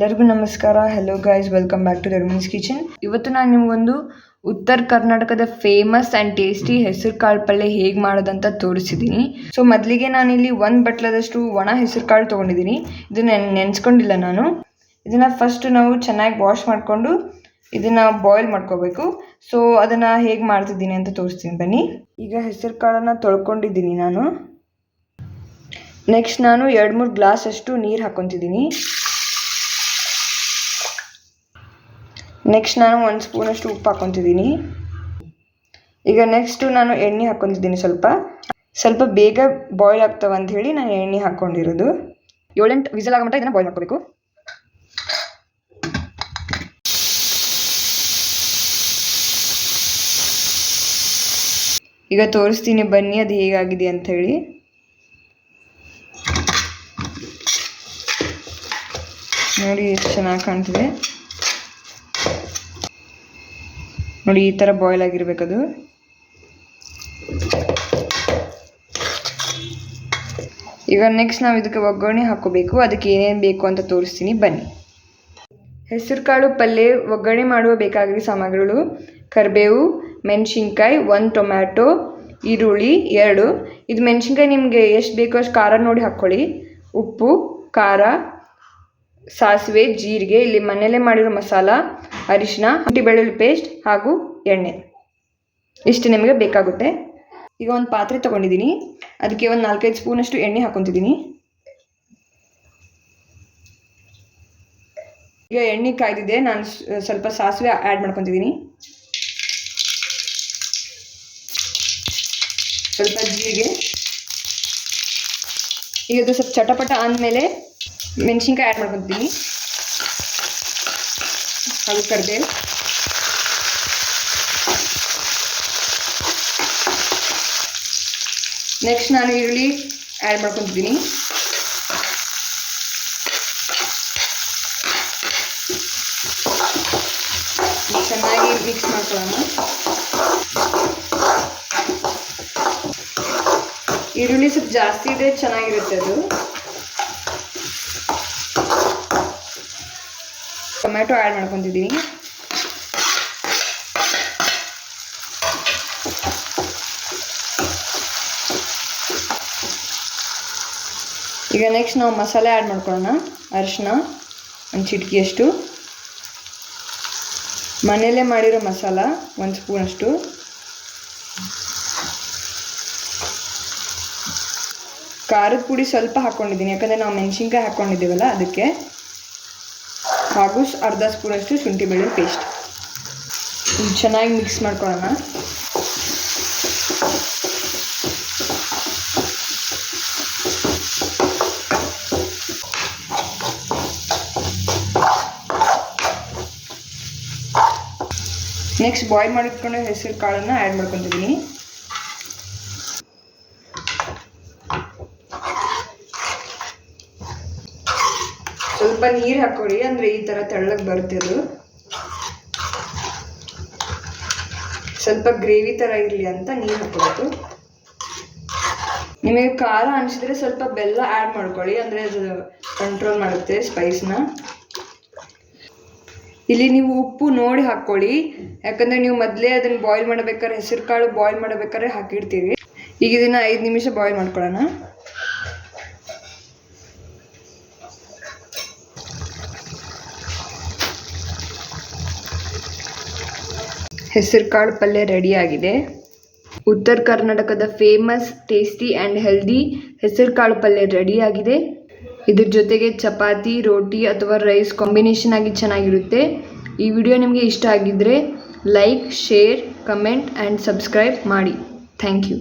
ಎಲ್ಲರಿಗೂ ನಮಸ್ಕಾರ. Hello guys, welcome back to Dharmi's kitchen. ಇವತ್ತು ನಾನು ನಿಮಗೊಂದು ಉತ್ತರ ಕರ್ನಾಟಕದ ಫೇಮಸ್ ಆ್ಯಂಡ್ ಟೇಸ್ಟಿ ಹೆಸರು ಕಾಳು ಪಲ್ಯ ಹೇಗೆ ಮಾಡೋದಂತ ತೋರಿಸಿದ್ದೀನಿ. ಸೊ ಮೊದಲಿಗೆ ನಾನಿಲ್ಲಿ 1 ಬಟ್ಲದಷ್ಟು ಒಣ ಹೆಸರು ಕಾಳು ತೊಗೊಂಡಿದ್ದೀನಿ. ಇದನ್ನ ನೆನೆಸ್ಕೊಂಡಿಲ್ಲ ನಾನು. ಇದನ್ನು ಫಸ್ಟ್ ನಾವು ಚೆನ್ನಾಗಿ ವಾಶ್ ಮಾಡಿಕೊಂಡು ಇದನ್ನು ಬಾಯ್ಲ್ ಮಾಡ್ಕೋಬೇಕು. ಸೊ ಅದನ್ನು ಹೇಗೆ ಮಾಡ್ತಿದ್ದೀನಿ ಅಂತ ತೋರಿಸ್ತೀನಿ ಬನ್ನಿ. ಈಗ ಹೆಸರು ಕಾಳನ್ನು ತೊಳ್ಕೊಂಡಿದ್ದೀನಿ ನಾನು. ನೆಕ್ಸ್ಟ್ ನಾನು 2-3 ಗ್ಲಾಸ್ ಅಷ್ಟು ನೀರು ಹಾಕ್ಕೊತಿದ್ದೀನಿ. ನೆಕ್ಸ್ಟ್ ನಾನು 1 ಸ್ಪೂನಷ್ಟು ಉಪ್ಪು ಹಾಕ್ಕೊತಿದ್ದೀನಿ. ಈಗ ನೆಕ್ಸ್ಟು ನಾನು ಎಣ್ಣೆ ಹಾಕ್ಕೊತಿದ್ದೀನಿ. ಸ್ವಲ್ಪ ಬೇಗ ಬಾಯ್ಲ್ ಆಗ್ತವೆ ಅಂತ ಹೇಳಿ ನಾನು ಎಣ್ಣೆ ಹಾಕ್ಕೊಂಡಿರೋದು. 7-8 ವಿಸಲ್ ಆಗೋ ಮಟ್ಟ ಇದನ್ನು ಬಾಯ್ಲ್ ಮಾಡ್ಕೋಬೇಕು. ಈಗ ತೋರಿಸ್ತೀನಿ ಬನ್ನಿ ಅದು ಹೇಗಾಗಿದೆ ಅಂತ ಹೇಳಿ. ನೋಡಿ ಎಷ್ಟು ಚೆನ್ನಾಗಿ ಕಾಣ್ತಿದೆ. ನೋಡಿ ಈ ಥರ ಬಾಯ್ಲ್ ಆಗಿರಬೇಕದು. ಈಗ ನೆಕ್ಸ್ಟ್ ನಾವು ಇದಕ್ಕೆ ಒಗ್ಗರಣೆ ಹಾಕ್ಕೋಬೇಕು. ಅದಕ್ಕೆ ಏನೇನು ಬೇಕು ಅಂತ ತೋರಿಸ್ತೀನಿ ಬನ್ನಿ. ಹೆಸರು ಕಾಳು ಪಲ್ಯ ಒಗ್ಗರಣೆ ಮಾಡುವ ಬೇಕಾಗಿರೋ ಸಾಮಗ್ರಿಗಳು: ಕರಿಬೇವು, ಮೆಣಸಿನ್ಕಾಯಿ, 1 ಟೊಮ್ಯಾಟೊ, ಈರುಳ್ಳಿ 2. ಇದು ಮೆಣಸಿನ್ಕಾಯಿ ನಿಮಗೆ ಎಷ್ಟು ಬೇಕೋ ಅಷ್ಟು ಖಾರ ನೋಡಿ ಹಾಕ್ಕೊಳ್ಳಿ. ಉಪ್ಪು, ಖಾರ, ಸಾಸಿವೆ, ಜೀರಿಗೆ, ಇಲ್ಲಿ ಮನೆಯಲ್ಲೇ ಮಾಡಿರೋ ಮಸಾಲ, ಅರಿಶಿನ, ಶುಂಠಿ ಬೆಳ್ಳುಳ್ಳಿ ಪೇಸ್ಟ್ ಹಾಗೂ ಎಣ್ಣೆ. ಇಷ್ಟು ನಿಮಗೆ ಬೇಕಾಗುತ್ತೆ. ಈಗ ಒಂದು ಪಾತ್ರೆ ತೊಗೊಂಡಿದ್ದೀನಿ. ಅದಕ್ಕೆ ಒಂದು 4-5 ಸ್ಪೂನಷ್ಟು ಎಣ್ಣೆ ಹಾಕ್ಕೊತಿದ್ದೀನಿ. ಈಗ ಎಣ್ಣೆ ಕಾಯ್ದಿದೆ. ನಾನು ಸ್ವಲ್ಪ ಸಾಸಿವೆ ಆ್ಯಡ್ ಮಾಡ್ಕೊತಿದ್ದೀನಿ. ಸ್ವಲ್ಪ ಜೀರಿಗೆ. ಈಗ ಅದು ಸ್ವಲ್ಪ ಚಟಪಟ ಆದಮೇಲೆ ಮೆಣಸಿನ್ಕಾಯಿ ಆ್ಯಡ್ ಮಾಡ್ಕೊತಿದ್ದೀನಿ ಹಾಗೂ ಕರಿಬೇವು. ನೆಕ್ಸ್ಟ್ ನಾನು ಈರುಳ್ಳಿ ಆ್ಯಡ್ ಮಾಡ್ಕೊತಿದ್ದೀನಿ. ಚೆನ್ನಾಗಿ ಮಿಕ್ಸ್ ಮಾಡ್ಕೊಳ್ಳೋಣ. ಈರುಳ್ಳಿ ಸ್ವಲ್ಪ ಜಾಸ್ತಿ ಇದೆ, ಚೆನ್ನಾಗಿರುತ್ತೆ ಅದು. ಟೊಮ್ಯಾಟೊ ಆ್ಯಡ್ ಮಾಡ್ಕೊತಿದ್ದೀನಿ. ಈಗ ನೆಕ್ಸ್ಟ್ ನಾವು ಮಸಾಲೆ ಆ್ಯಡ್ ಮಾಡ್ಕೊಳ್ಳೋಣ. ಅರಿಶಿನ 1 ಚಿಟಿಕೆಯಷ್ಟು, ಮನೆಯಲ್ಲೇ ಮಾಡಿರೋ ಮಸಾಲ 1 ಸ್ಪೂನಷ್ಟು, ಖಾರದ ಪುಡಿ ಸ್ವಲ್ಪ ಹಾಕ್ಕೊಂಡಿದ್ದೀನಿ ಯಾಕಂದರೆ ನಾವು ಮೆಣಸಿನ್ಕಾಯಿ ಹಾಕ್ಕೊಂಡಿದ್ದೀವಲ್ಲ ಅದಕ್ಕೆ, ಹಾಗೂ ಅರ್ಧ ಸ್ಪೂನಷ್ಟು ಶುಂಠಿ ಬೆಳ್ಳುಳ್ಳಿ ಪೇಸ್ಟ್. ಚೆನ್ನಾಗಿ ಮಿಕ್ಸ್ ಮಾಡ್ಕೊಳ್ಳೋಣ. ನೆಕ್ಸ್ಟ್ ಬಾಯ್ಲ್ ಮಾಡಿಟ್ಕೊಂಡು ಹೆಸರು ಕಾಳನ್ನು ಆ್ಯಡ್ ಮಾಡ್ಕೊತಿದ್ದೀನಿ. ಸ್ವಲ್ಪ ನೀರು ಹಾಕೊಳ್ಳಿ, ಅಂದರೆ ಈ ಥರ ತೆಳ್ಳಗೆ ಬರುತ್ತೆ ಅದು. ಸ್ವಲ್ಪ ಗ್ರೇವಿ ಥರ ಇರಲಿ ಅಂತ ನೀರು ಹಾಕ್ಕೊಬೇಕು. ನಿಮಗೆ ಖಾರ ಅನಿಸಿದ್ರೆ ಸ್ವಲ್ಪ ಬೆಲ್ಲ ಆ್ಯಡ್ ಮಾಡ್ಕೊಳ್ಳಿ, ಅಂದರೆ ಅದು ಕಂಟ್ರೋಲ್ ಮಾಡುತ್ತೆ ಸ್ಪೈಸ್ನ. ಇಲ್ಲಿ ನೀವು ಉಪ್ಪು ನೋಡಿ ಹಾಕ್ಕೊಳ್ಳಿ, ಯಾಕಂದರೆ ನೀವು ಮೊದಲೇ ಅದನ್ನು ಬಾಯ್ಲ್ ಮಾಡಬೇಕಾದ್ರೆ, ಹೆಸರು ಕಾಳು ಬಾಯ್ಲ್ ಮಾಡಬೇಕಾದ್ರೆ ಹಾಕಿಡ್ತೀವಿ. ಈಗ ಇದನ್ನು 5 ನಿಮಿಷ ಬಾಯ್ಲ್ ಮಾಡ್ಕೊಳ್ಳೋಣ. ಹೆಸರು ಕಾಳು ಪಲ್ಯ ರೆಡಿಯಾಗಿದೆ. ಉತ್ತರ ಕರ್ನಾಟಕದ ಫೇಮಸ್ ಟೇಸ್ಟಿ ಆ್ಯಂಡ್ ಹೆಲ್ದಿ ಹೆಸರು ಕಾಳು ಪಲ್ಯ ರೆಡಿಯಾಗಿದೆ. ಇದ್ರ ಜೊತೆಗೆ ಚಪಾತಿ, ರೋಟಿ ಅಥವಾ ರೈಸ್ ಕಾಂಬಿನೇಷನ್ ಆಗಿ ಚೆನ್ನಾಗಿರುತ್ತೆ. ಈ ವಿಡಿಯೋ ನಿಮಗೆ ಇಷ್ಟ ಆಗಿದ್ದರೆ like, share, comment and subscribe ಮಾಡಿ. Thank you.